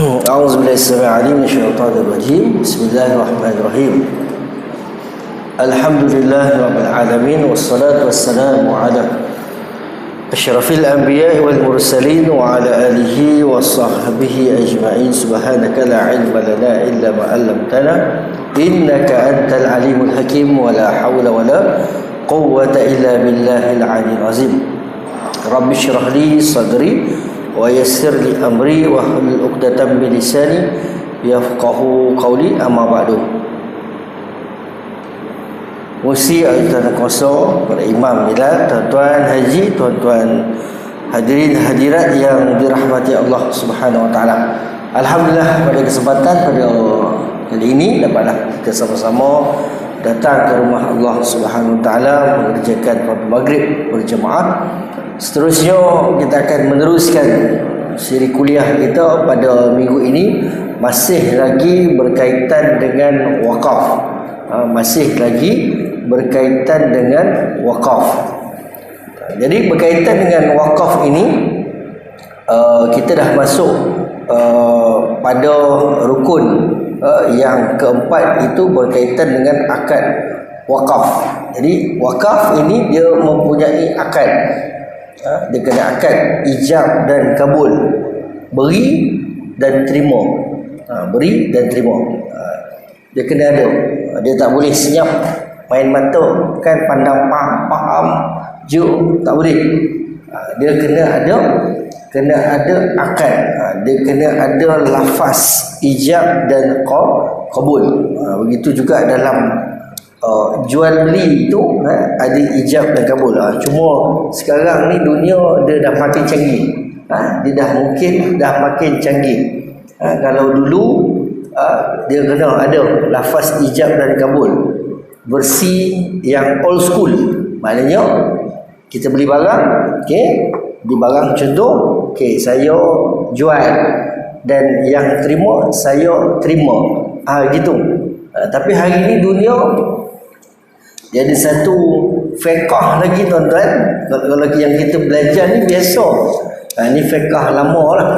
أعوذ بالله السميع العليم من الشيطان الرجيم. بسم الله الرحمن الرحيم. الحمد لله رب العالمين والصلاة والسلام على أشرف الأنبياء والمرسلين وعلى آله وصحبه أجمعين. سبحانك لا علم لنا إلا ما علمتنا إنك أنت العليم الحكيم ولا حول ولا قوة إلا بالله العلي العظيم. رب اشرح لي صدري ويسر لي أمري واحلل عقدة من لساني يفقهوا قولي. أما بعد. Musi al-Tanah Kosong, para imam milad, tuan-tuan haji, tuan-tuan hadirin hadirat yang dirahmati Allah Subhanahu Wa Taala. Alhamdulillah, pada kesempatan pada kali ini dapatlah kita sama-sama datang ke rumah Allah Subhanahu Wa Taala mengerjakan waktu maghrib berjemaah. Seterusnya kita akan meneruskan siri kuliah kita pada minggu ini, masih lagi berkaitan dengan wakaf. Masih lagi berkaitan dengan wakaf. Jadi berkaitan dengan wakaf ini, kita dah masuk pada rukun yang keempat, itu berkaitan dengan akad wakaf. Jadi wakaf ini dia mempunyai akad. Dia kena akad ijab dan kabul, beri dan terima. Beri dan terima, dia kena ada. Dia tak boleh senyap main mata, kan, pandang faham je, tak boleh. Dia kena ada akad. Dia kena ada lafaz ijab dan kabul. Begitu juga dalam jual beli itu, ada ijab dan kabul. Cuma sekarang ni dunia dia dah makin canggih. Dia dah makin canggih. Kalau dulu dia kena ada lafaz ijab dan kabul, versi yang old school. Maknanya kita beli barang, okey, beli barang contoh, okey, saya jual dan yang terima saya terima. Gitu. Tapi hari ini dunia dia ada satu fiqh lagi, tuan-tuan. Kalau yang kita belajar ni biasa. Ni fiqh lama lah.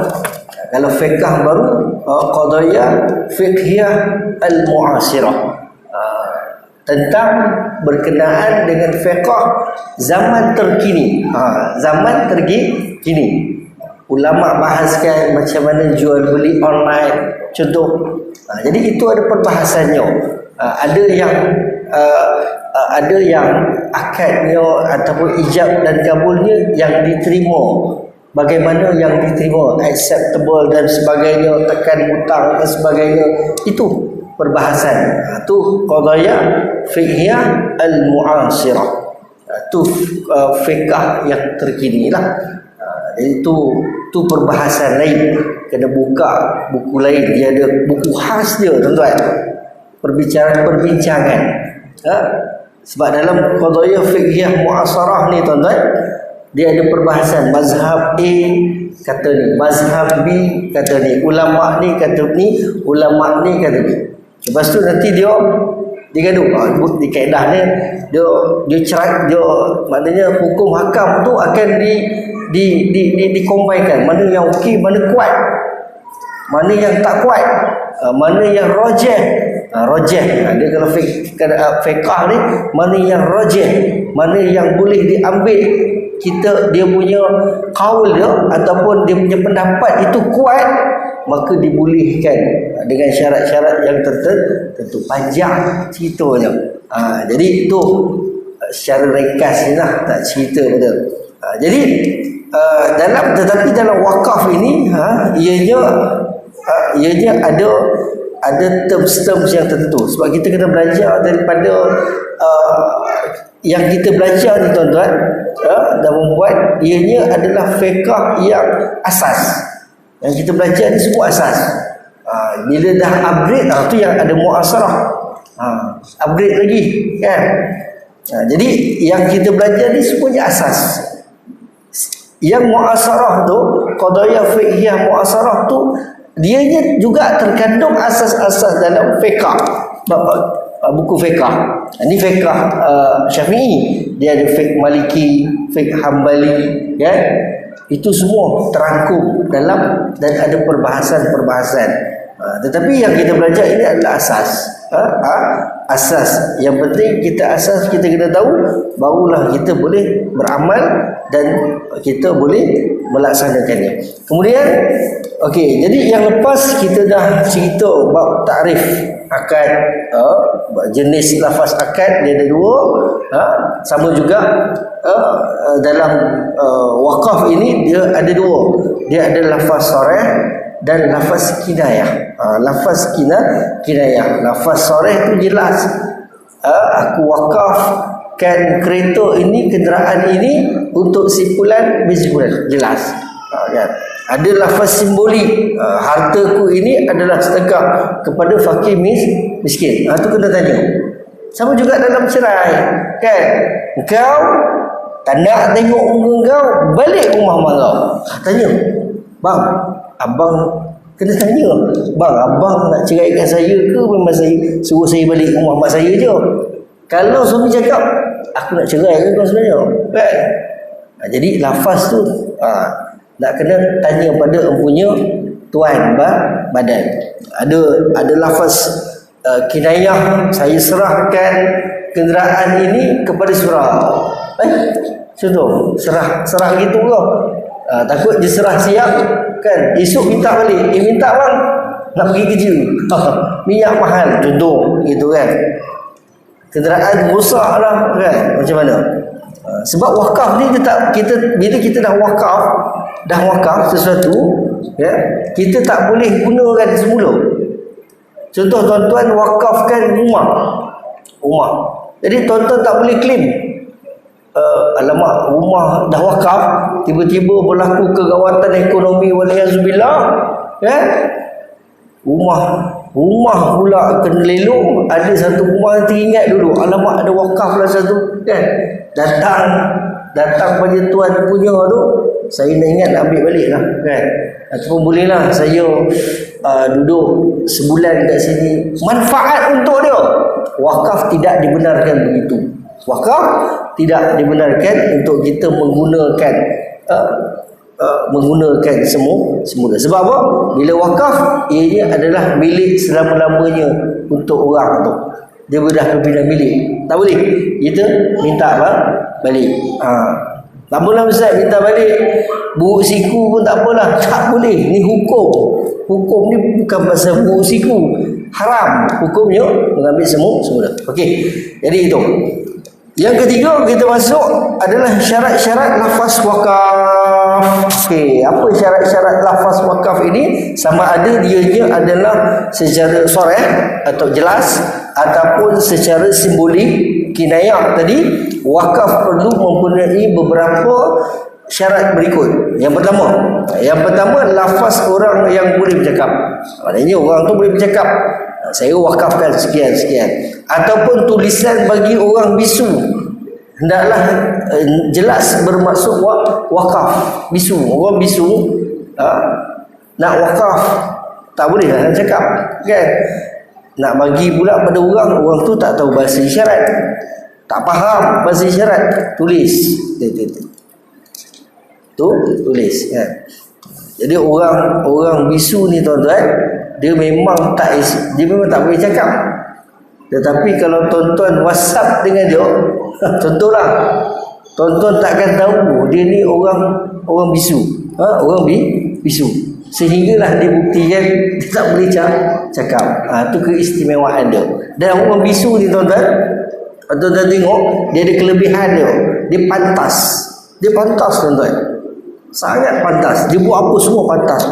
Kalau fiqh baru, qadaya fiqhiyah al-mu'asirah, tentang berkenaan dengan fiqh zaman terkini. Zaman terkini. Ulama bahaskan macam mana jual beli online contoh. Jadi itu ada perbahasannya. Ada yang akadnya ataupun ijab dan kabulnya yang diterima, bagaimana yang diterima, acceptable dan sebagainya, tekan hutang dan sebagainya. Itu perbahasan. Itu qadaya fiqhiyah al-mu'asirah. Itu fiqh yang terkini lah. Itu perbahasan lain. Kena buka buku lain. Dia ada buku khas dia, tuan-tuan. Perbincangan. Sebab dalam qadaya fiqhiyah mu'asarah ni, tuan-tuan, dia ada perbahasan. Mazhab A kata ni, mazhab B kata ni, ulama ni kata ni, ulama ni kata ni. Lepas tu nanti dia gaduh. Di kaedah ni dia cerai, dia maknanya hukum hakam tu akan dikombinkan. Mana yang okey, mana kuat, mana yang tak kuat, mana yang rajih. Dia kalau fiqh ni, mana yang rajih, mana yang boleh diambil, dia punya qaul dia ataupun dia punya pendapat itu kuat, maka dibolehkan dengan syarat-syarat yang tertentu. Panjang ceritanya. Jadi itu secara ringkas ni lah, tak cerita betul. Jadi tetapi dalam wakaf ini, ianya ada terms-terms yang tertentu. Sebab kita kena belajar daripada yang kita belajar ni, tuan-tuan, dan membuat ianya adalah fiqh yang asas. Yang kita belajar ni semua asas. Bila dah upgrade, tu yang ada muasarah. Upgrade lagi, kan? Jadi yang kita belajar ni semuanya asas. Yang muasarah tu, qadaya fiqhiyah muasarah tu, dianya juga terkandung asas-asas dalam fiqh. Buku fiqh. Ini fiqh Syafi'i. Dia ada fiqh Maliki, fiqh Hambali, kan? Itu semua terangkum dalam dan ada perbahasan-perbahasan. Tetapi yang kita belajar ini adalah asas. Asas. Yang penting asas kita kena tahu, barulah kita boleh beramal dan kita boleh melaksanakannya. Kemudian jadi yang lepas kita dah cerita bab takrif akad, jenis lafaz akad dia ada dua. Sama juga dalam wakaf ini dia ada dua. Dia ada lafaz sharih dan lafaz kinayah. Lafaz kinayah. Lafaz sharih itu jelas. Aku wakafkan kereta ini, kenderaan ini untuk simpulan bersimpulan, jelas. Kan? Ada lafaz simbolik, hartaku ini adalah sedekah kepada fakir miskin. Itu kena tanya. Sama juga dalam cerai, kan? Engkau tak nak tengok muka kau, balik rumah mak kau. Tanya, bang, abang kena tanya, bang, abang nak ceraikan saya ke memang saya suruh saya balik rumah mak saya je? Kalau suami cakap, aku nak cerai ke kau sebenarnya, kan? Jadi lafaz tu nak kena tanya pada empunya tuan badan. Ada lafaz kinayah, saya serahkan kenderaan ini kepada surau. Contoh, serah gitu ke? Takut dia serah siap kan, esok minta balik. Minta bang, nak pergi kerja. Minyak mahal, contoh gitu kan. Kenderaan rosak lah kan, macam mana? Sebab wakaf ni bila kita dah wakaf sesuatu, ya, kita tak boleh gunakan semula. Contoh tuan-tuan wakafkan rumah. Jadi tuan-tuan tak boleh claim. Alamak, rumah dah wakaf, tiba-tiba berlaku kegawatan ekonomi waliyazubillah, ya. Rumah pula kena lelong. Ada satu rumah yang teringat dulu, alamak ada wakaf lah satu, kan. Datang pada tuan punya tu, saya nak ingat nak ambil balik lah, kan. Ataupun bolehlah saya duduk sebulan kat sini, manfaat untuk dia. Wakaf tidak dibenarkan begitu. Wakaf tidak dibenarkan untuk kita menggunakan semula. Sebab apa? Bila wakaf, ianya adalah milik selama-lamanya untuk orang tu. Dia dah berpindah milik. Tak boleh kita minta balik. Tak boleh Ustaz minta balik buruk siku pun tak apalah. Tak boleh. Ni hukum ni bukan pasal buruk siku, haram hukumnya mengambil semula. Okey, jadi itu. Yang ketiga kita masuk adalah syarat-syarat lafaz wakaf. Okey, apa syarat-syarat lafaz wakaf ini? Sama ada dianya adalah secara sharih atau jelas ataupun secara simbolik kinayah tadi. Wakaf perlu mempunyai beberapa syarat berikut. Yang pertama lafaz orang yang boleh bercakap. Maknanya orang tu boleh bercakap, saya wakafkan sekian ataupun tulisan bagi orang bisu, hendaklah jelas bermaksud wakaf. Bisu, orang bisu nak wakaf tak boleh lah nak cakap, kan. Nak bagi pula pada orang tu tak tahu bahasa isyarat, tak faham bahasa isyarat, tulis tulis, kan. Jadi orang bisu ni tuan-tuan, dia memang tak boleh cakap. Tetapi kalau tuan-tuan WhatsApp dengan dia, contohlah, tuan-tuan takkan tahu dia ni orang bisu, orang bisu, sehinggalah dia buktikan dia tak boleh cakap. Itu keistimewaan dia. Dan orang bisu ni tuan-tuan tengok, dia ada kelebihan dia pantas tuan-tuan, sangat pantas. Dia buat apa semua pantas.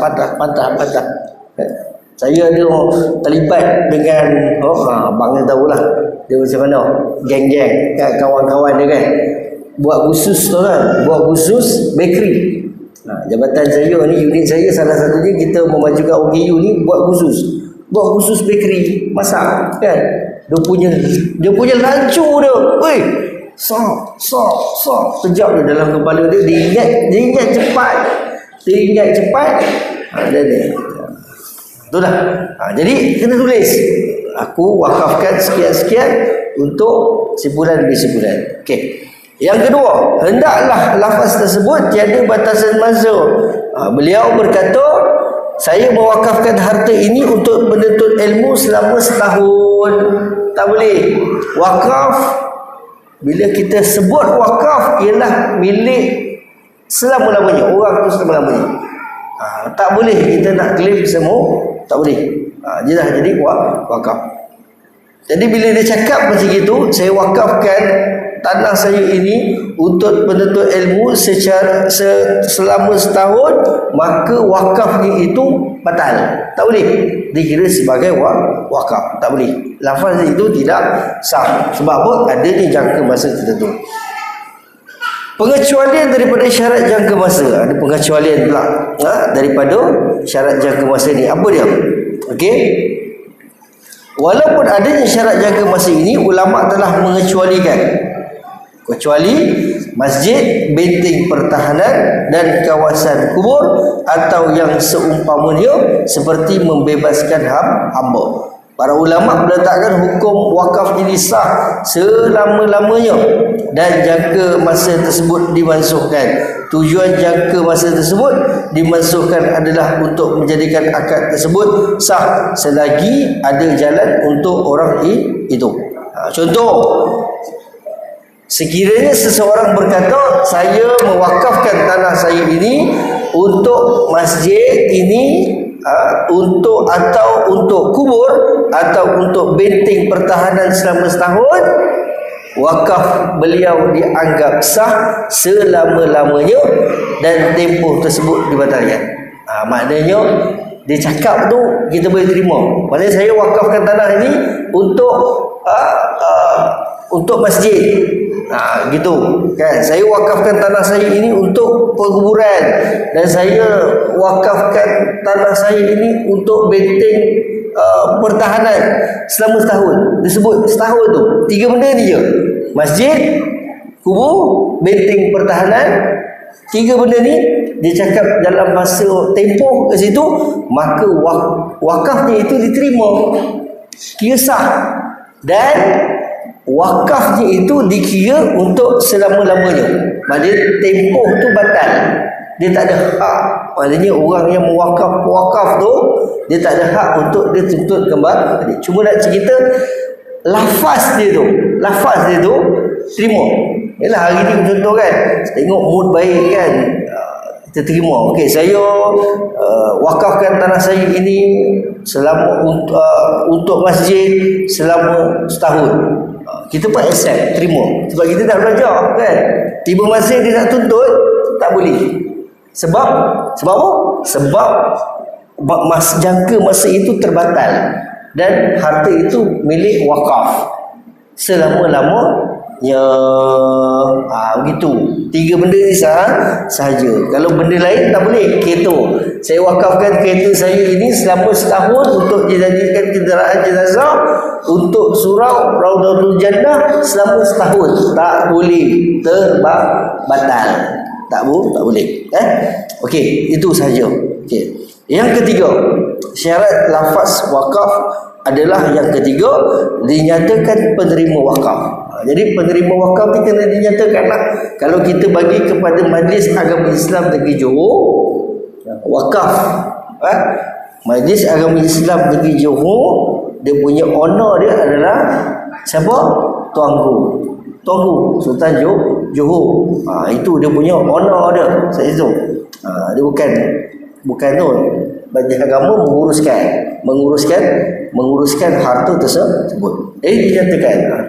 Saya ada terlibat dengan abang ni tahulah dia macam mana, geng-geng kan, kawan-kawan dia kan, buat khusus tu kan, buat khusus bakery. Jabatan saya ni, unit saya salah satunya, kita memajukan OKU ni buat khusus bakery, masak kan. Dia punya lancu dia, weh, sok kejap dia dalam kepala dia ingat cepat. Itulah. Jadi kena tulis, aku wakafkan sekian untuk sebulan demi sebulan. Okey. Yang kedua, hendaklah lafaz tersebut tiada batasan masa. Beliau berkata, saya mewakafkan harta ini untuk menuntut ilmu selama setahun. Tak boleh. Wakaf, bila kita sebut wakaf, ialah milik selama-lamanya, orang tu selama-lamanya. Tak boleh kita nak claim semua, tak boleh. Dia dah jadi wakaf. Jadi bila dia cakap macam itu, saya wakafkan tanah saya ini untuk menuntut ilmu selama setahun, maka wakafnya itu batal. Tak boleh dikira sebagai wakaf. Tak boleh. Lafaz itu tidak sah. Sebab apa? Adanya jangka masa tertentu. Pengecualian daripada syarat jangka masa. Ada pengecualian pula daripada syarat jangka masa ni. Apa dia? Okey. Walaupun adanya syarat jangka masa ini, ulama telah mengecualikan, kecuali masjid, benteng pertahanan dan kawasan kubur atau yang seumpamanya seperti membebaskan hamba. Para ulama meletakkan hukum wakaf ini sah selama-lamanya dan jangka masa tersebut dimansuhkan. Tujuan jangka masa tersebut dimansuhkan adalah untuk menjadikan akad tersebut sah selagi ada jalan untuk orang itu. Contoh, sekiranya seseorang berkata, saya mewakafkan tanah saya ini untuk masjid ini, untuk atau untuk kubur atau untuk benteng pertahanan selama setahun, wakaf beliau dianggap sah selama-lamanya dan tempoh tersebut dibatalkan. Maknanya dia cakap tu kita boleh terima. Maksudnya saya wakafkan tanah ini untuk masjid. Gitu kan. Saya wakafkan tanah saya ini untuk perkuburan, dan saya wakafkan tanah saya ini untuk benteng pertahanan selama setahun. Disebut setahun tu 3 benda ni je. Masjid, kubur, benteng pertahanan. 3 benda ni dia cakap dalam masa tempoh ke situ, maka wakafnya itu diterima, kira sah, dan wakafnya itu dikira untuk selama-lamanya. Maknanya tempoh tu batal. Dia tak ada hak. Maknanya orang yang mewakaf tu, dia tak ada hak untuk dia tuntut kembali. Cuma nak cerita lafaz dia tu terima. Yalah, hari ni contoh kan, tengok mood baik kan, kita terima. Okey, saya wakafkan tanah saya ini selama untuk masjid selama setahun. Kita pun accept, terima. Sebab kita dah belajar kan. Tiba masa dia nak tuntut, tak boleh. Sebab apa? Sebab jangka masa itu terbatal dan harta itu milik wakaf selama-lamanya. Begitu. 3 benda ni sahaja. Kalau benda lain tak boleh. Kereta, saya wakafkan kereta saya ini selama setahun untuk dijadikan kenderaan jenazah untuk surau Raudatul Jannah selama setahun. Tak boleh. Batal. Tak boleh. Okey, itu sahaja. Okey. Yang ketiga, syarat lafaz wakaf adalah yang ketiga, dinyatakan penerima wakaf. Jadi penerima wakaf ni kena dinyatakan lah. Kalau kita bagi kepada Majlis Agama Islam Negeri Johor wakaf, Majlis Agama Islam Negeri Johor, dia punya owner dia adalah siapa? Tuanku Sultan Johor. Itu dia punya owner dia. Saya tahu. Dia bukan tu. Majlis Agama menguruskan harta tersebut. Dinyatakan.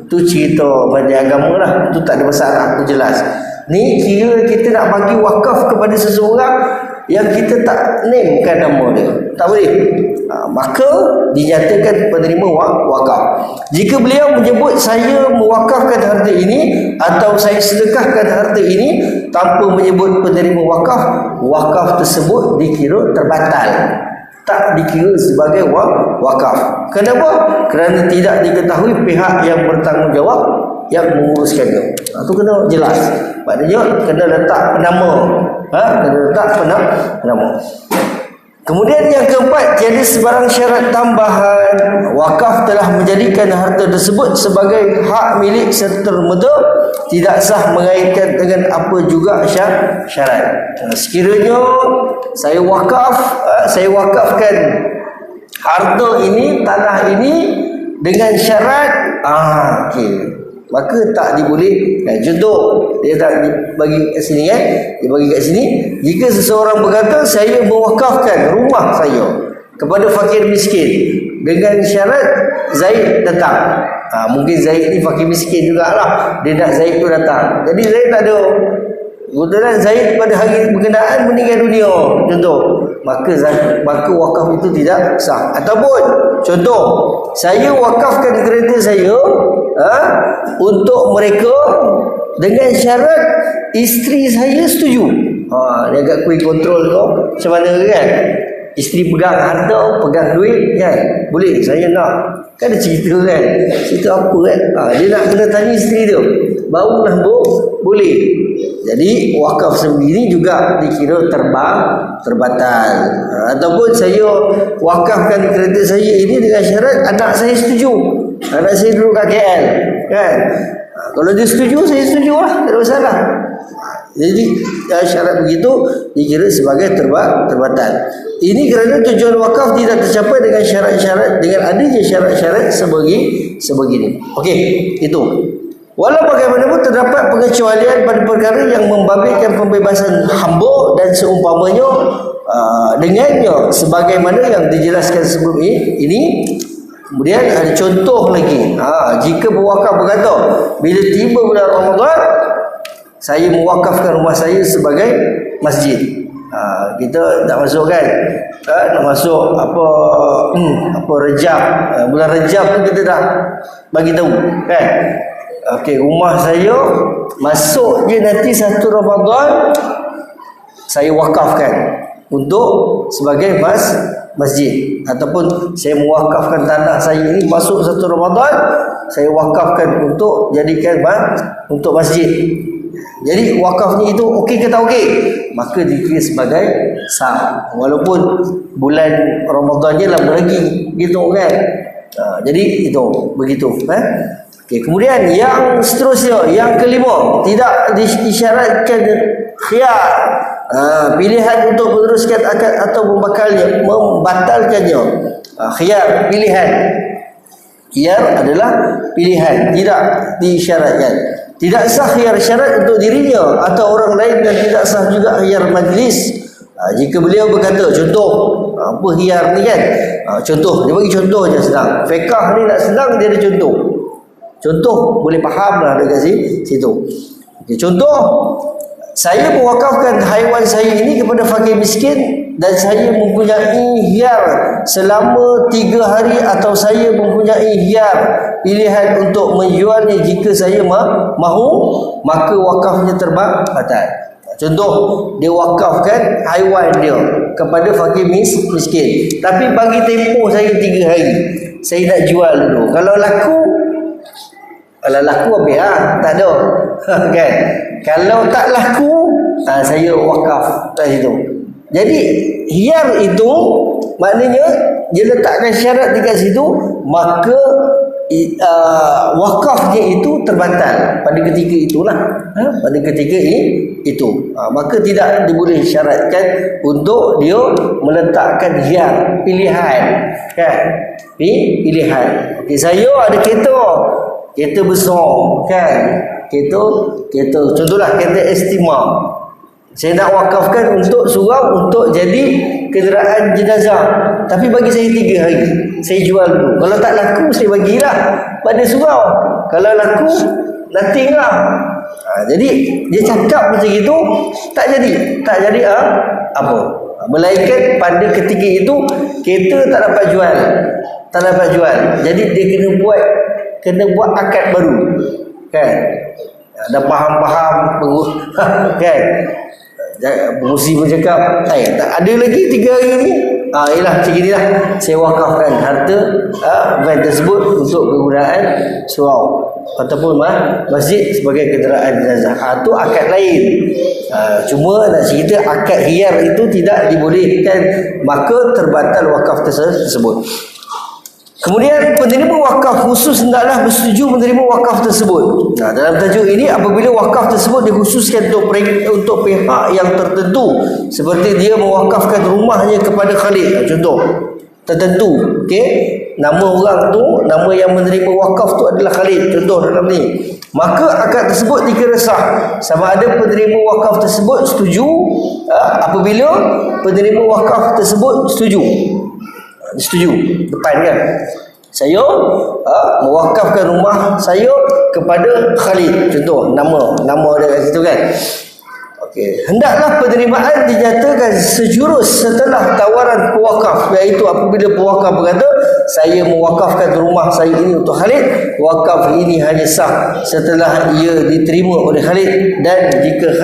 Tu cerita Majlis Agama lah. Tu tak ada masalah, tu jelas. Ni kira kita nak bagi wakaf kepada seseorang yang kita tak namekan nama dia. Tak boleh. Maka dinyatakan penerima wakaf. Jika beliau menyebut saya mewakafkan harta ini atau saya sedekahkan harta ini tanpa menyebut penerima wakaf, wakaf tersebut dikira terbatal, tak dikira sebagai wakaf. Kenapa? Kerana tidak diketahui pihak yang bertanggungjawab yang menguruskannya. Itu kena jelas. Maknanya kena letak penama. Kena letak penama. Kemudian yang keempat, tiada sebarang syarat tambahan. Wakaf telah menjadikan harta tersebut sebagai hak milik serta termeda, tidak sah mengaitkan dengan apa juga syarat. Sekiranya saya wakafkan harta ini, tanah ini dengan syarat, okey, maka tak dibolehkan. Contoh, dia tak bagi kat sini kan, dia bagi kat sini. Jika seseorang berkata, saya mewakafkan rumah saya kepada fakir miskin dengan syarat Zaid datang. Mungkin Zaid ni fakir miskin jugalah, dia nak Zaid tu datang. Jadi Zaid tak ada, kebetulan Zaid pada hari berkenaan meninggal dunia, contoh, maka wakaf itu tidak sah. Ataupun contoh, saya wakafkan kereta saya untuk mereka dengan syarat isteri saya setuju. Dia agak kuih kontrol tu macam mana kan. Isteri pegang harta, pegang duit kan, boleh, saya nak. Kan ada cerita kan, cerita apa kan, dia nak kena tanya isteri tu barulah boleh. Jadi wakaf sendiri juga dikira terbatal. Ataupun saya wakafkan kereta saya ini dengan syarat anak saya setuju, anak saya duduk kat KL kan. Kalau dia setuju, saya setuju lah, tak ada masalah. Jadi syarat begitu dikira sebagai terbatal. Ini kerana tujuan wakaf tidak tercapai dengan syarat-syarat, dengan adanya syarat-syarat sebegini. Okey, itu. Walau bagaimanapun terdapat pengecualian pada perkara yang membabitkan pembebasan hamba dan seumpamanya dengannya, sebagaimana yang dijelaskan sebelum ini. Kemudian ada contoh lagi. Jika pewakaf berkata, bila tiba bulan Ramadan, saya mewakafkan rumah saya sebagai masjid. Kita tak masuk kan, nak masuk apa Rejab, bulan Rejab tu kita dah bagi tahu kan. Okey, rumah saya masuk je nanti 1 Ramadan, saya wakafkan untuk sebagai masjid. Ataupun saya mewakafkan tanah saya ini masuk 1 Ramadan, saya wakafkan untuk jadikan untuk masjid. Jadi wakafnya itu okey ke tak okey, maka dikira sebagai sah, walaupun bulan Ramadannya lama lagi gitu kan. Jadi itu begitu. Okay. Kemudian yang seterusnya, yang kelima, tidak disyaratkan khiyar, pilihan untuk meneruskan akad atau membatalkannya. Khiyar, pilihan. Khiyar adalah pilihan, tidak disyaratkan. Tidak sah khiyar syarat untuk dirinya atau orang lain, dan tidak sah juga khiyar majlis. Jika beliau berkata, contoh, apa khiyar ni kan? Contoh, dia bagi contoh je senang. Fiqh ni nak senang, dia ada contoh. Contoh boleh faham lah dekat situ. Okay, contoh, saya mewakafkan haiwan saya ini kepada fakir miskin, dan saya mempunyai khiyar selama 3 hari, atau saya mempunyai khiyar pilihan untuk menjualnya jika saya mahu, maka wakafnya terbatal. Contoh, dia wakafkan haiwan dia kepada fakir miskin, tapi bagi tempoh saya 3 hari, saya nak jual dulu. Kalau laku habis tak ada kan. Kalau tak laku, saya wakaf kat situ. Jadi khiyar itu maknanya dia letakkan syarat dekat situ, maka wakafnya itu terbatal pada ketika itulah. Pada ketika itu maka tidak diboleh syaratkan untuk dia meletakkan khiyar, pilihan kan, pilihan. Okay, saya ada kereta besar kan, kereta contohlah kereta Estima, saya nak wakafkan untuk surau, untuk jadi kenderaan jenazah, tapi bagi saya 3 hari, saya jual dulu. Kalau tak laku, saya bagilah pada surau. Kalau laku, nothing lah. Jadi dia cakap macam itu, tak jadi apa, melainkan pada ketika itu kereta tak dapat jual, jadi dia kena buat akad baru kan. Dah faham kan. Pengurusi pun cakap, tak ada lagi 3 hari ni, ialah macam inilah, saya wakafkan harta van tersebut untuk kegunaan surau ataupun masjid sebagai kenderaan jenazah. Itu akad lain. Cuma nak cerita akad hiyar itu tidak dibolehkan, maka terbatal wakaf tersebut. Kemudian penerima wakaf khusus hendaklah bersetuju menerima wakaf tersebut. Dalam tajuk ini, apabila wakaf tersebut dikhususkan untuk pihak yang tertentu, seperti dia mewakafkan rumahnya kepada Khalid, contoh tertentu, okey, nama orang tu, nama yang menerima wakaf tu adalah Khalid, contoh dalam ni, maka akad tersebut dikira sah sama ada penerima wakaf tersebut setuju apabila penerima wakaf tersebut setuju depan kan, saya mewakafkan rumah saya kepada Khalid, contoh nama dia kat situ kan. Okey, hendaklah penerimaan dinyatakan sejurus setelah tawaran pewakaf, iaitu apabila pewakaf berkata saya mewakafkan rumah saya ini untuk Khalid, wakaf ini hanya sah setelah ia diterima oleh Khalid, dan jika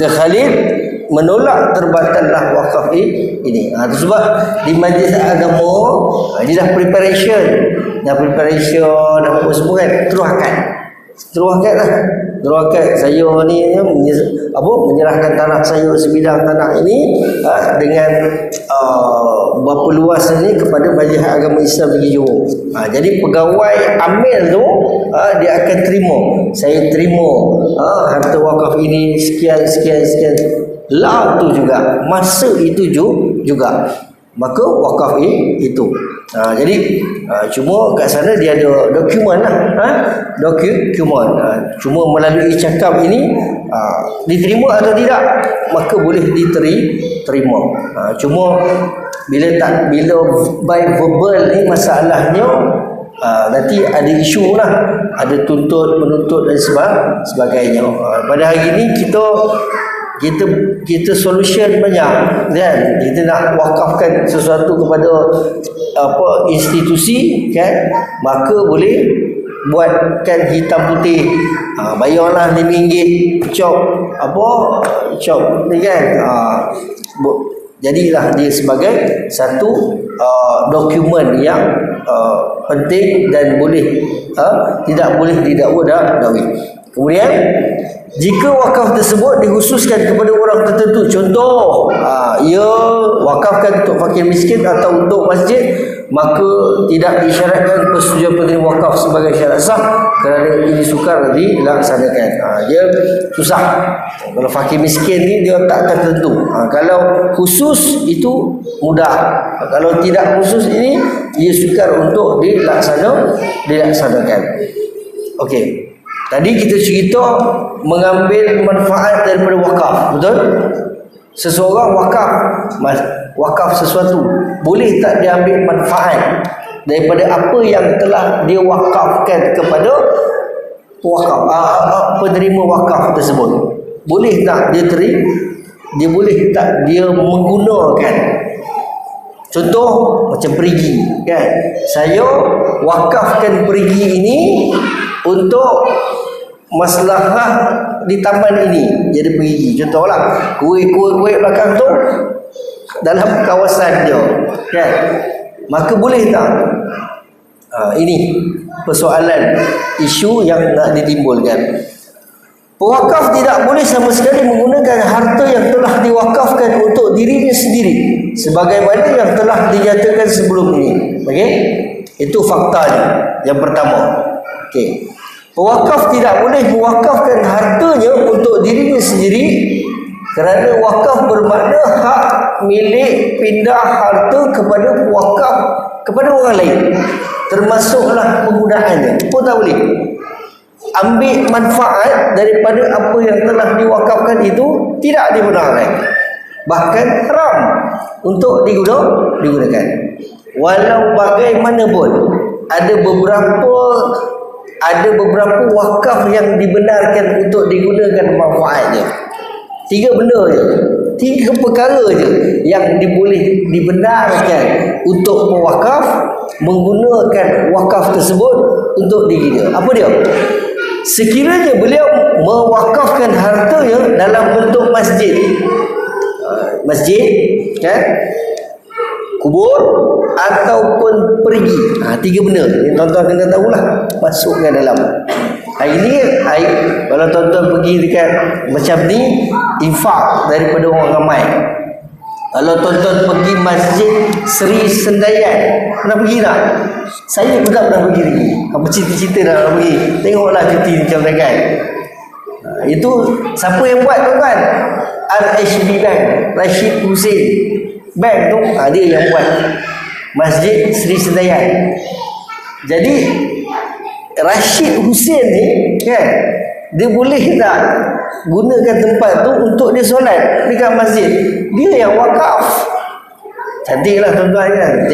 Khalid menolak, terbatallah wakaf ini. Itu sebab di majlis agama dia dah preparation apa semua kan, terus akad saya ni menyerahkan tanah saya sebidang tanah ini dengan berapa luas ini kepada Majlis Agama Islam Negeri Johor. Jadi pegawai amil tu dia akan terima, saya terima harta wakaf ini sekian lah tu juga, masa itu juga, maka wakaf itu. Jadi cuma kat sana dia ada dokumen dokumen. Cuma melalui cakap ini diterima atau tidak, maka boleh diterima. Cuma bila by verbal ni masalahnya, nanti ada isu lah, ada tuntut menuntut dan sebagainya. Pada hari ini kita solution banyak kan, kita nak wakafkan sesuatu kepada institusi kan, maka boleh buatkan hitam putih, bayarlah RM5 cop ni kan, jadilah dia sebagai satu dokumen yang penting dan tidak boleh didakwa-dakwi. Kemudian jika wakaf tersebut dikhususkan kepada orang tertentu, contoh ia wakafkan untuk fakir miskin atau untuk masjid, maka tidak disyaratkan persetujuan penerima wakaf sebagai syarat sah kerana ini sukar dilaksanakan. Dia susah. Kalau fakir miskin ni dia tak tertentu. Kalau khusus itu mudah. Kalau tidak khusus ini dia sukar untuk dilaksanakan. Okey. Tadi kita cerita mengambil manfaat daripada wakaf, betul? Seseorang wakaf sesuatu, boleh tak dia ambil manfaat daripada apa yang telah dia wakafkan kepada penerima wakaf tersebut? Boleh tak dia boleh tak dia menggunakan? Contoh macam perigi kan, saya wakafkan perigi ini untuk masalah di taman ini, jadi pergi. Contohlah kuih belakang tu dalam kawasan dia kan, maka boleh tak? Ini persoalan isu yang nak ditimbulkan. Pewakaf tidak boleh sama sekali menggunakan harta yang telah diwakafkan untuk dirinya sendiri sebagaimana yang telah dinyatakan sebelum ini. Okey, itu faktanya yang pertama. Okey, pewakaf tidak boleh mewakafkan hartanya untuk dirinya sendiri kerana wakaf bermakna hak milik pindah harta kepada pewakaf kepada orang lain, termasuklah penggunaannya pun tak boleh. Ambil manfaat daripada apa yang telah diwakafkan itu tidak dibenarkan, bahkan haram untuk digunakan. Walau bagaimanapun ada beberapa wakaf yang dibenarkan untuk digunakan manfaatnya. 3 benda je, 3 perkara je yang dibenarkan untuk pewakaf menggunakan wakaf tersebut untuk diguna. Apa dia? Sekiranya beliau mewakafkan hartanya dalam bentuk masjid. masjid, kan? Kubur ataupun perigi. Tiga benda yang tuan-tuan kena tahulah masukkan dalam. Ini kalau tuan-tuan pergi dekat macam ni, infak daripada orang ramai. Kalau tuan-tuan pergi masjid Seri Sendayan, pernah pergi tak? Saya pun tak pernah pergi lagi. Apa cerita-cerita dah pernah pergi. Tengoklah cuti macam mana kan. Itu siapa yang buat tuan-tuan? RHB Bank, Rashid Hussein Bank tu, dia yang buat Masjid Seri Sendayan. Jadi Rashid Hussein ni kan, dia boleh tak gunakan tempat tu untuk dia solat dekat masjid? Dia yang wakaf. Cantiklah tuan-tuan kan.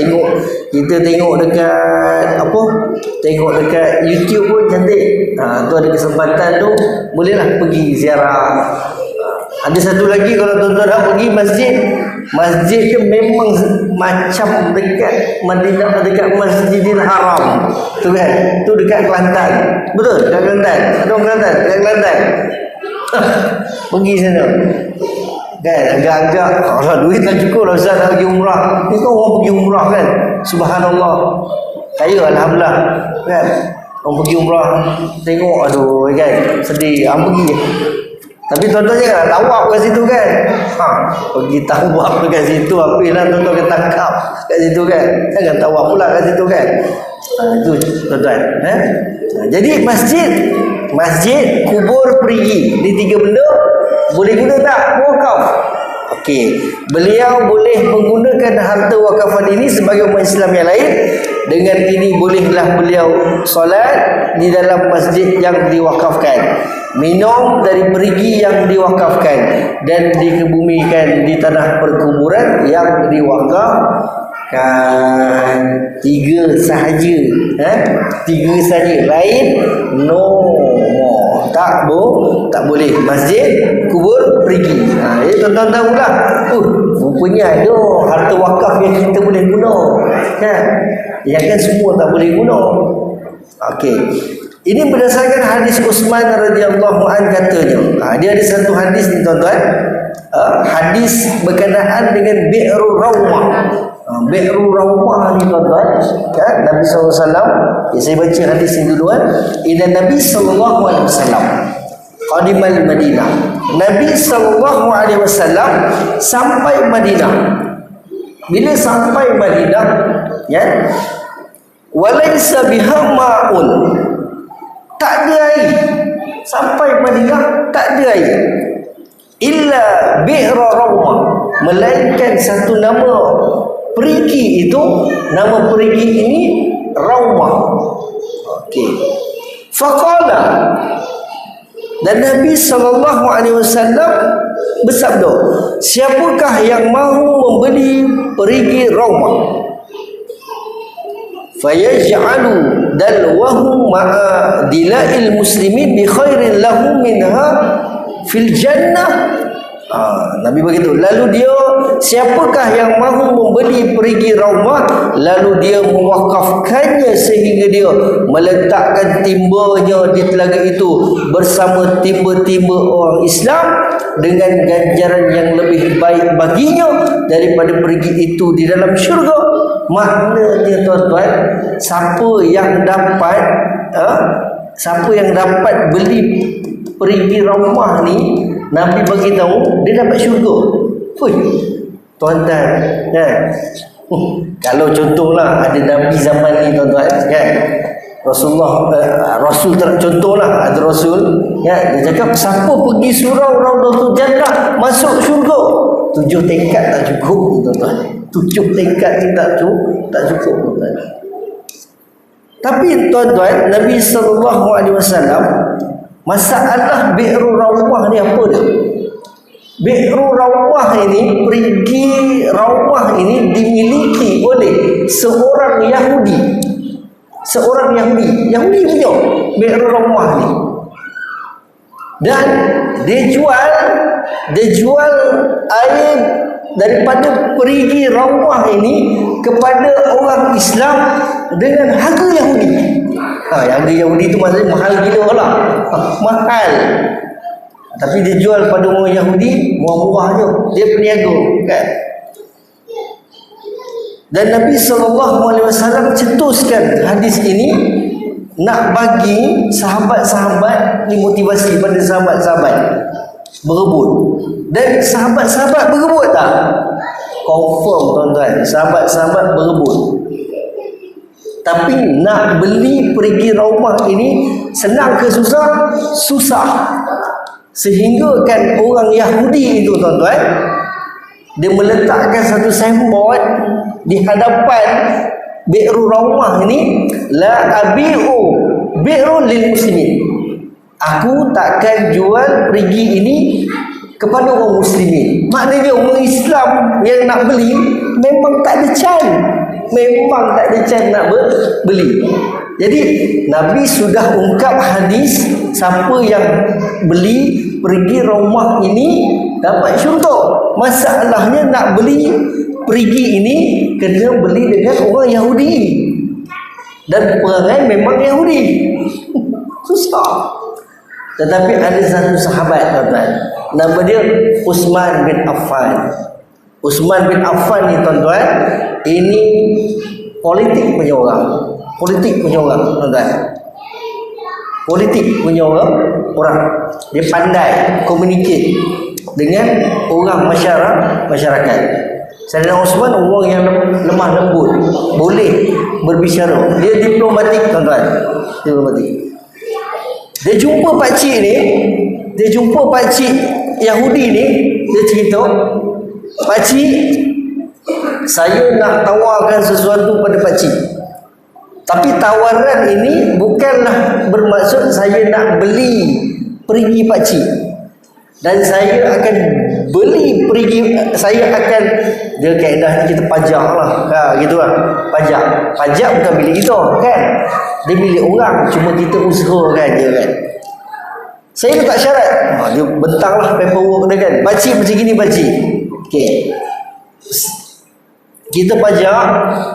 Kita tengok dekat tengok dekat YouTube pun cantik. Tu ada kesempatan tu bolehlah pergi ziarah. Ada satu lagi, kalau tuan-tuan nak pergi masjid tu memang macam dekat Madinah, dekat Masjidil Haram tu kan. Tu dekat Kelantan. Betul? Dekat Kelantan. Ada orang Kelantan? Dekat Kelantan. Pergi sana kan, agak-agak kalau duit tak cukup lah Ustaz nak pergi umrah. Ni kan orang pergi umrah kan, subhanallah, kaya alhamdulillah kan. Orang pergi umrah, tengok aduh kan, sedih. Pergi, tapi tuan-tuan jangan tawaf kat situ kan. Pergi tawaf kat situ, apalah tuan-tuan kena tangkap kat situ kan. Jangan tawaf pula kat situ kan. Itu tuan-tuan. Jadi masjid, kubur, perigi, ni tiga benda boleh guna tak? Wakaf. Okey, beliau boleh menggunakan harta wakafan ini sebagai umat Islam yang lain. Dengan ini bolehlah beliau solat di dalam masjid yang diwakafkan, minum dari perigi yang diwakafkan, dan dikebumikan di tanah perkuburan yang diwakafkan. Tiga sahaja, tiga sahaja, lain no more. Tak boleh. Masjid, kubur, perigi. Tuan-tuan tahulah. Rupanya ada harta wakaf yang kita boleh guna kan. Yang kan semua tak boleh guna. Okey, ini berdasarkan hadis Utsman radhiyallahu anhu katanya. Dia ada satu hadis ni tuan-tuan. Hadis berkenaan dengan Bi'rul Rawmah. Bi'rul Rawmah ni tuan-tuan kan, Nabi SAW. Saya baca hadis ini duluan. Inna Nabi SAW qadimal Madinah. Nabi SAW sampai Madinah. Bila sampai Madinah ya, walaysa biha ma'un, tak ada air. Sampai Madinah tak ada air. Illa bi'ra Rawmah, melainkan satu nama perigi itu, nama perigi ini Rawmah. Okey. Faqala, dan Nabi SAW bersabda, siapakah yang mahu membeli perigi Rawmah, fayaj'alu dalwahu ma'a dila'il muslimin bi khairin lahu minha fil jannah. Nabi begitu. Lalu dia, siapakah yang mahu membeli perigi Rawmah, lalu dia mewakafkannya sehingga dia meletakkan timbanya di telaga itu bersama timba-timba orang Islam dengan ganjaran yang lebih baik baginya daripada perigi itu di dalam syurga. Maknanya tuan-tuan, siapa yang dapat beli perigi Rawmah ni, Nabi bagi tahu dia dapat syurga. Tuan-tuan kan. Kalau contohlah ada Nabi zaman ni tuan-tuan kan, Rasul contohlah, ada Rasul ya, dia cakap siapa pergi surau Raudatul Jannah masuk syurga. 7 tingkat tak cukup tuan-tuan. 7 tingkat ni tak cukup tuan-tuan. Tapi tuan-tuan, Nabi SAW, masalah Bi'rul Rawmah ni apa dia? Bi'rul Rawmah ini, perigi Rawmah ini dimiliki oleh seorang Yahudi. Yahudi punya Bi'rul Rawmah ni. Dan dia jual air daripada perigi Rawmah ini kepada orang Islam dengan harga Yahudi. Harga Yahudi tu maksudnya mahal gila lah. Mahal. Tapi dia jual pada orang Yahudi murah-murah je. Dia peniaga, kan? Dan Nabi SAW cetuskan hadis ini nak bagi sahabat-sahabat ni motivasi pada sahabat-sahabat berebut. Dan sahabat-sahabat berebut tak? Confirm tuan-tuan, sahabat-sahabat berebut. Tapi nak beli perigi rumah ini senang ke susah? Susah. Sehingga kan orang Yahudi itu tuan-tuan, dia meletakkan satu signboard di hadapan bi'ru rawmah ini, la abi'u bi'ru lil muslimin. Aku takkan jual perigi ini kepada orang muslimin. Maknanya orang Islam yang nak beli memang tak ada can. Memang tak ada can nak beli. Jadi Nabi sudah ungkap hadis, siapa yang beli perigi rumah ini dapat syurga. Masalahnya nak beli perigi ini kena beli dengan orang Yahudi. Dan perangai memang Yahudi. Susah. Tetapi ada satu sahabat tuan-tuan, nama dia Utsman bin Affan. Utsman bin Affan ni tuan-tuan, ini politik punya orang. Politik punya orang tuan-tuan. Politik punya orang. Dia pandai communicate dengan orang masyarakat. Sayyidina Utsman orang yang lemah lembut, boleh berbicara. Dia diplomatik tuan-tuan. Diplomatik. Dia jumpa pakcik ni, dia jumpa pakcik Yahudi ni, dia cerita, pakcik, saya nak tawarkan sesuatu pada pakcik. Tapi tawaran ini bukanlah bermaksud saya nak beli perigi pakcik. Dan saya akan beli perigi, saya akan, dia kaedah kita pajak lah, gitu lah. Pajak bukan milik kita, kan? Dia milik orang, cuma kita usahakan je, kan? Saya letak syarat, dia bentang lah paperwork dia, kan? Pakcik macam gini pakcik, okay, kita pajak,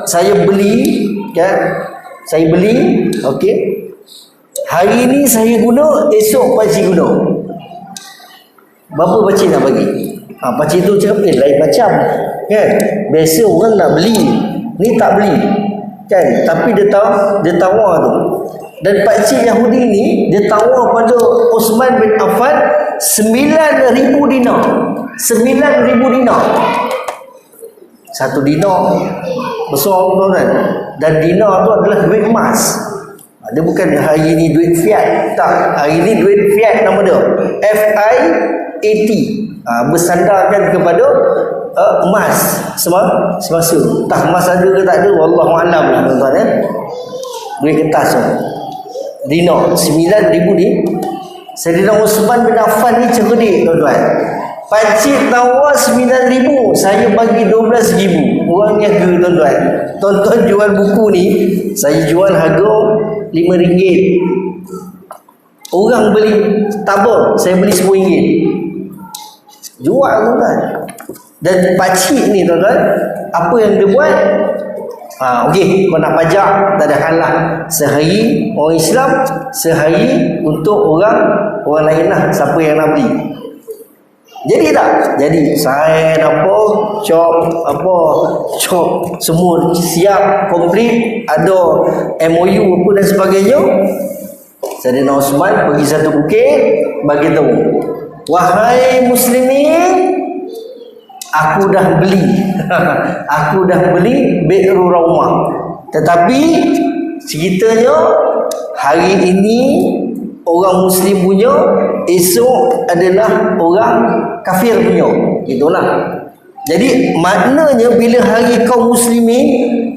saya beli, kan? Saya beli, okay, hari ni saya guna, esok pakcik guna. Berapa pakcik nak bagi? Pakcik tu cakap, lain macam, kan? Biasa orang nak beli, ni tak beli, kan? Tapi dia tawar tu. Dan pakcik Yahudi ni, dia tawar pada Utsman bin Affan 9,000 dinar. 9,000 dinar. Satu dinar besar tuan kan? Dan dinar tu adalah duit emas. Dia bukan hari ni duit fiat, tak. Hari ni duit fiat nama dia, FIAT. Bersandarkan kepada emas semasa. Tak emas ada ke tak ada, wallahualam lah tuan-tuan, ya. Duit kertas tu. Dinar 9,000 ni. Sayyidina Utsman bin Affan ni cerdik tuan-tuan. Pakcik tawar 9,000, saya bagi 12,000. Orang niaga tuan-tuan. Tuan-tuan jual buku ni, saya jual harga RM5. Orang beli tabur, saya beli RM10. Jual tuan-tuan. Dan pakcik ni tuan-tuan, apa yang dia buat? Okey, kau nak pajak, tak ada hal lah. Sehari orang Islam, sehari untuk orang lain lah, siapa yang nak beli. Jadi tak? Jadi sign cop semua siap, komplit, ada MOU apa dan sebagainya. Sayyidina Utsman pergi satu bukit, bagi tahu, wahai muslimin, aku dah beli aku dah beli bi'ru rawmah. Tetapi ceritanya hari ini orang muslim punya, esok adalah orang kafir punya. Itulah. Jadi maknanya bila hari kaum muslimin,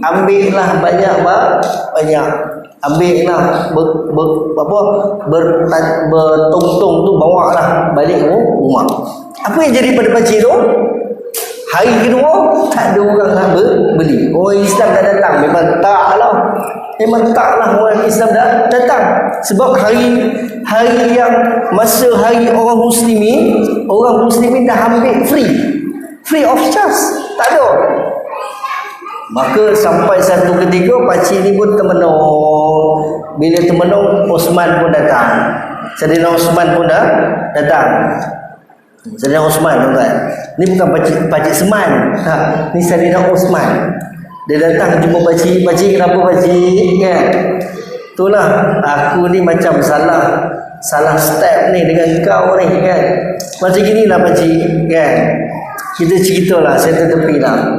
ambillah banyak. Ambillah bertong-tong tu, bawalah balik rumah. Apa yang jadi pada pakcik tu? Hari kedua tak ada orang nak beli. Orang Islam dah datang. Memang taklah orang Islam dah datang. Sebab hari yang masa hari orang muslimin dah ambil free of charge. Tak ada. Maka sampai satu ketika pakcik ni pun termenung. Bila termenung, Utsman pun datang. Sayyidina Osman pun dah datang. Sayyidina Osman tuan. Ni bukan Pakcik Seman. Ni Sayyidina Osman. Dia datang jumpa pakcik. Pakcik, kenapa pakcik? Kan? Itulah aku ni macam salah step ni dengan kau ni kan. Macam gini lah pakcik kan. Kita ceritalah, saya tepi lah.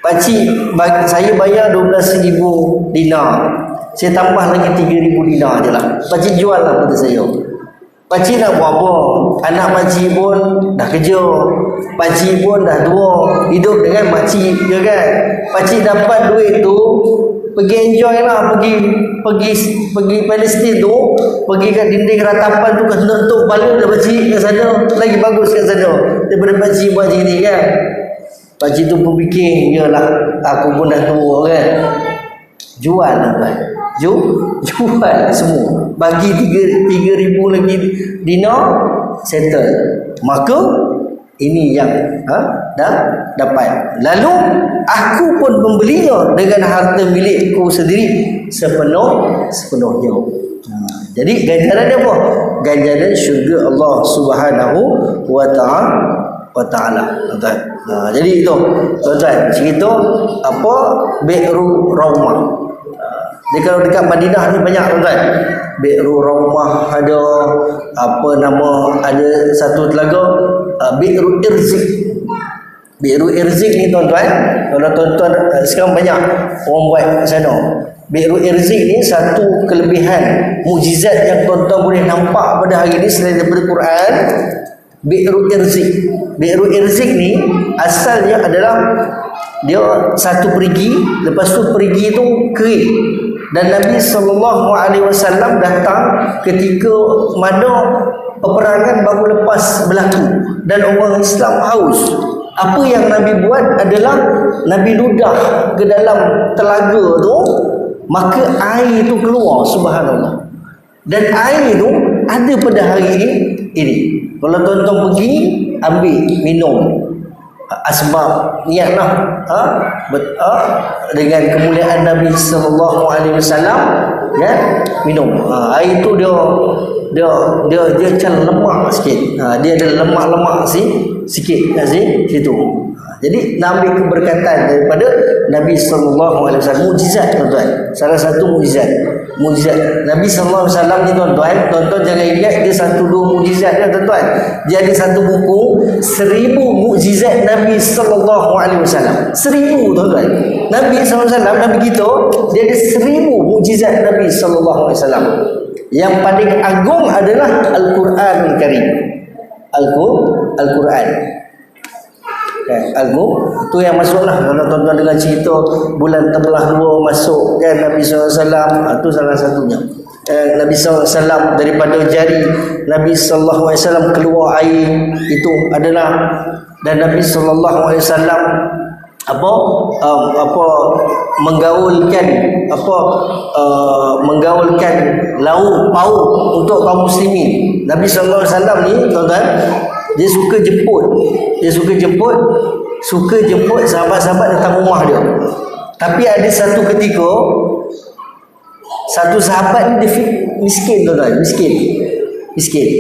Pakcik, saya bayar 12,000 dinar. Saya tambah lagi 3,000 dinar je lah. Pakcik jual lah pada saya. Pakcik nak buat apa? Anak makcik pun dah kerja. Pakcik pun dah tua. Hidup dengan makcik je kan. Pakcik dapat duit tu, pergi enjoy lah. Pergi Palestin tu, pergi kat dinding ratapan tu, kena untuk bala dah pakcik kat sana. Lagi bagus kat sana daripada pakcik buat macam ni kan. Pakcik tu pun fikir, yalah aku pun dah tua kan. Jual tuan. Jual semua. Bagi 3,000 lagi dinar, settle. Maka ini yang dah dapat. Lalu aku pun membelinya dengan harta milikku sendiri sepenuhnya. Jadi ganjaran dia apa? Ganjaran syurga Allah Subhanahu wa ta'ala. Jadi itu tuan-tuan, cerita apa Bi'ru Raumah. Dia kalau dekat Madinah ni banyak tuan-tuan. Bi'ru Raumah ada, apa nama, ada satu telaga Bi'ru Irzik. Bi'ru Irzik ni tuan-tuan, kalau tuan-tuan sekarang banyak orang buat sana. Bi'ru Irzik ni satu kelebihan mukjizat yang tuan-tuan boleh nampak pada hari ni selain daripada Quran. Bi'ru Irzik. Bi'ru Irzik ni asalnya adalah dia satu perigi, lepas tu perigi tu kering. Dan Nabi SAW datang ketika mana peperangan baru lepas berlaku dan orang Islam haus. Apa yang Nabi buat adalah Nabi ludah ke dalam telaga tu, maka air tu keluar, subhanallah. Dan air tu ada pada hari ini. Kalau tuan-tuan pergi ambil minum, asbab niatlah dengan kemuliaan Nabi SAW ya, minum. Air tu dia macam lemak sikit. Dia ada lemak-lemak sikit kat situ. Jadi nak ambil keberkatan daripada Nabi SAW. Mukjizat tuan-tuan. Salah satu mukjizat Nabi SAW ni tuan-tuan jangan ingat dia satu dua mukjizat dia tuan-tuan. Dia ada satu buku 1000 mukjizat Nabi SAW. 1000 tuan-tuan. Nabi SAW, Nabi kita, dia ada 1000 mukjizat Nabi SAW. Yang paling agung adalah Al-Quranul Karim. Al-Quran. Tu yang masuklah. Kalau tuan-tuan dengar cerita bulan terbelah dua masuk kan Nabi SAW, tu salah satunya. Nabi SAW daripada jari Nabi SAW keluar air, itu adalah. Dan Nabi SAW menggaulkan lauk pauk untuk kaum muslimin. Nabi SAW ni tuan-tuan, dia suka jemput sahabat-sahabat datang rumah dia. Tapi ada satu ketika satu sahabat ni dia miskin tuan-tuan, miskin.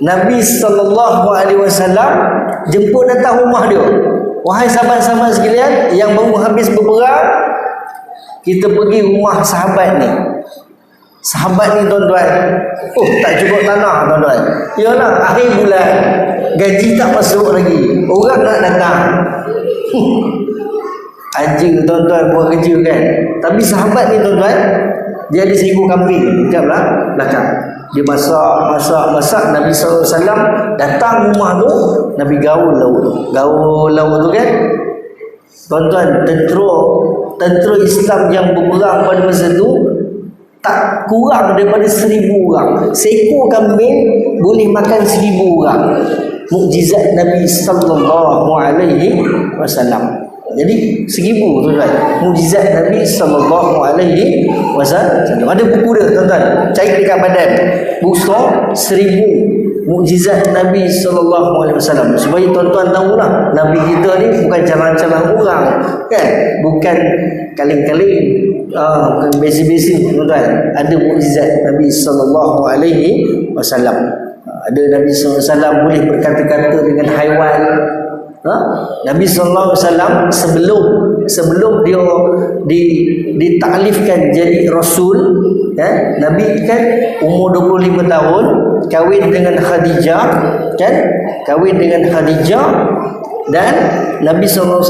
Nabi SAW jemput datang rumah dia. Wahai sahabat-sahabat sekalian yang baru habis berperang, kita pergi rumah sahabat ni. Sahabat ni tuan-tuan, tak cukup tanah tuan-tuan. Yalah, akhir bulan, gaji tak masuk lagi, orang nak datang. Anjing tuan-tuan buat kerja kan. Tapi sahabat ni tuan-tuan, dia ada 1000 kambing dekat belakang. Dia masak. Nabi SAW datang rumah tu, Nabi gaul lauk tu kan. Tuan-tuan, tentera Islam yang berperang pada masa tu tak kurang daripada 1000 orang. Seekor kambing boleh makan 1000 orang. Mukjizat Nabi SAW. Jadi 1000 tuan-tuan. Mukjizat Nabi SAW. Ada buku dia tuan-tuan. Cari dekat badan. Buku 1000 mukjizat Nabi SAW, supaya tuan-tuan tahulah Nabi kita ni bukan calang-calang orang kan, bukan kaling-kaling, bukan besi-besi tuan-tuan. Ada mukjizat Nabi SAW. Ada Nabi SAW boleh berkata-kata dengan haiwan. Nabi SAW sebelum dia ditaklifkan jadi Rasul, Nabi kan umur 25 tahun, kahwin dengan Khadijah, kan? Kahwin dengan Khadijah, dan Nabi SAW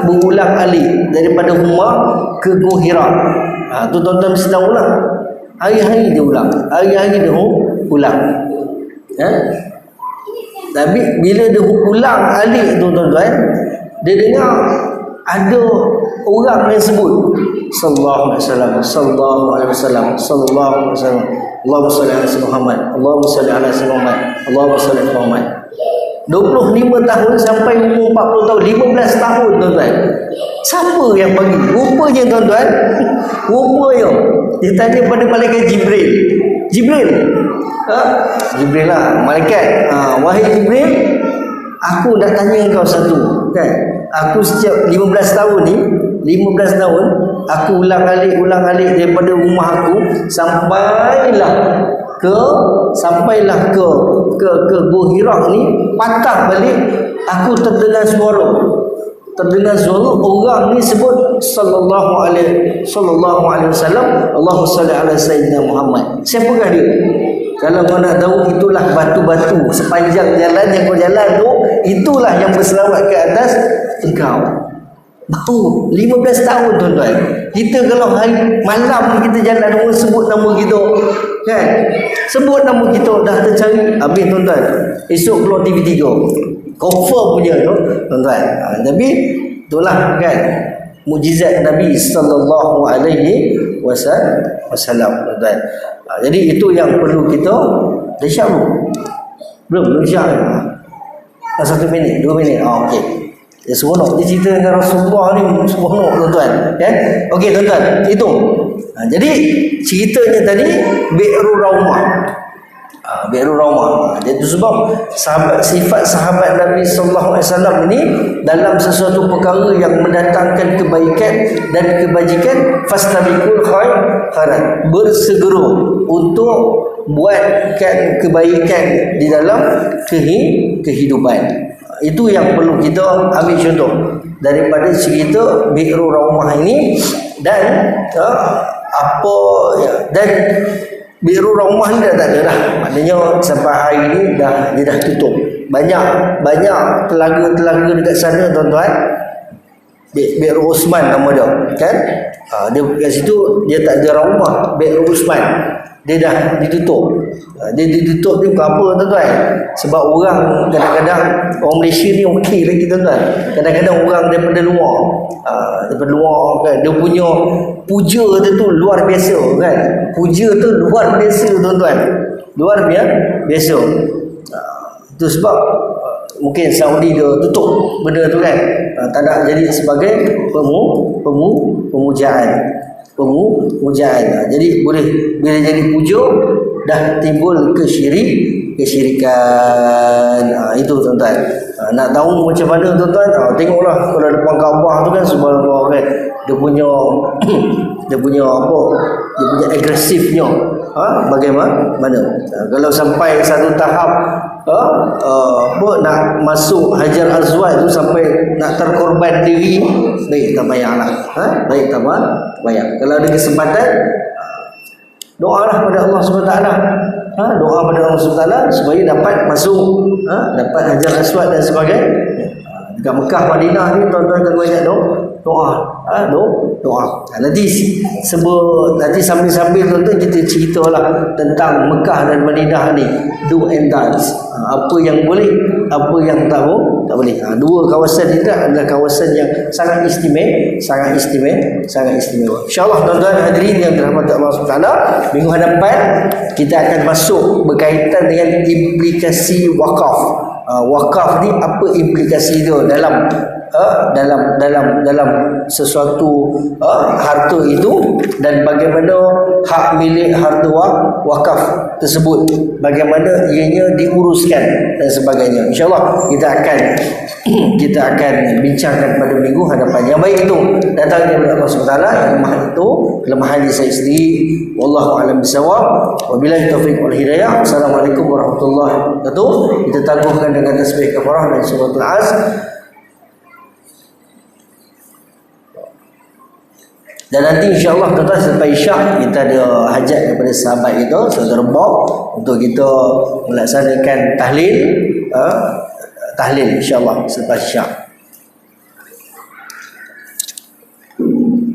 berulang alik daripada Humah ke Gua Hira. Tu tuan-tuan mesti tahu lah. Hari-hari dia ulang. Tapi bila dia ulang alik tu tuan-tuan, dia dengar ada orang yang sebut sallallahu alaihi wasallam, sallallahu alaihi wasallam, sallallahu alaihi wasallam, Allahumma salli ala sayyidina Muhammad, Allahumma salli ala sayyidina Muhammad, Allahumma salli ala Muhammad. 25 tahun sampai umur 40 tahun, 15 tahun tuan-tuan. Siapa yang bagi? Rupanya tuan-tuan, dia tanya pada malaikat Jibril. Jibril lah, malaikat. Wahai Jibril, aku nak tanya kau satu, kan? Aku setiap 15 tahun ni, 15 tahun aku ulang alik daripada rumah aku sampailah ke Gua Hira ni, patah balik aku terdengar suara orang ni sebut sallallahu alaihi wasallam, Allahumma salli ala sayyidina Muhammad. Siapakah dia? Kalau kau nak tahu, itulah batu-batu sepanjang jalan yang kau jalan tu, itulah yang berselawat ke atas engkau. Baru 15 tahun tuan-tuan. Kita kalau hari malam kita jalan, orang sebut nama kita, kan? Sebut nama kita dah tercari, habis tuan-tuan. Esok keluar TV3. Confirm punya tu tuan-tuan. Tapi itulah kan mukjizat Nabi sallallahu alaihi wasallam tuan-tuan. Jadi itu yang perlu kita syak belum syak. 1 minit, 2 minit. Okey. Dia seronok dia cerita dengan Rasulullah ni, seronok tuan-tuan, kan? Okey tuan-tuan, itu. Jadi ceritanya tadi Bi'rul Raumah. Bi'rul Raumah. Jadi sebab sifat sahabat Nabi sallallahu alaihi wasallam ini dalam sesuatu perkara yang mendatangkan kebaikan dan kebajikan, fastabiqul khairat, bersegera untuk buatkan kebaikan di dalam kehidupan. Itu yang perlu kita ambil contoh daripada cerita Bi'rul Raumah ini. Dan dan Bi'rul Raumah ni dah tak ada dah. Maknanya sampai hari ni dia dah tutup. Banyak telaga-telaga dekat sana tuan-tuan. Bi'rul Usman nama dia, kan? Dia kat situ dia tak ada Raumah, Bi'rul Usman. Dia dah ditutup. Dia ditutup ni bukan apa tuan-tuan. Sebab orang kadang-kadang, orang Malaysia ni okey lagi tuan-tuan. Kadang-kadang orang daripada luar kan, dia punya puja tu luar biasa, kan? Puja tu luar biasa tuan-tuan. Luar biasa. Itu sebab mungkin Saudi dia tutup benda tu, kan? Tak nak jadi sebagai pemujaan. Jadi boleh bila jadi puja dah timbul kesyirikan. Itu tuan-tuan. Nak tahu macam mana tuan-tuan, tengoklah kalau depan Kaabah tu kan, subhanallah, kan, dia punya agresifnya. Bagaimana? Kalau sampai satu tahap nak masuk Hajar Aswad tu, sampai nak terkorban diri, baik tak payahlah. Baik tak payah. Kalau ada kesempatan, doalah pada Allah SWT. Doa pada Allah SWT supaya dapat masuk, dapat Hajar Aswad dan sebagainya. Dekat Mekah, Madinah ni tuan-tuan kalau banyak doa. Nanti sambil-sambil tuan-tuan kita ceritalah tentang Mekah dan Madinah ni, do and don'ts. Apa yang boleh, apa yang tak boleh. Dua kawasan ini adalah kawasan yang sangat istimewa. InsyaAllah tuan-tuan hadirin yang dirahmati Allah SWT, minggu hadapan kita akan masuk berkaitan dengan implikasi wakaf. Wakaf ni apa implikasi dia dalam dalam sesuatu harta itu, dan bagaimana hak milik harta wakaf tersebut, bagaimana ianya diuruskan dan sebagainya. InsyaAllah kita akan bincangkan pada minggu hadapan. Yang baik itu datangnya dari Allah SWT, yang lemah itu kelemahan di saya sendiri. Wallahu a'lam bishawab. Wabillahi taufiq wal hidayah. Assalamualaikum warahmatullahi wabarakatuh. Kita tangguhkan dengan tasbih kafarah dan suratul Az. Dan nanti insyaAllah tuan-tuan selepas Isyak kita ada hajat kepada sahabat kita, saudara Bob, untuk kita melaksanakan tahlil insyaAllah selepas Isyak.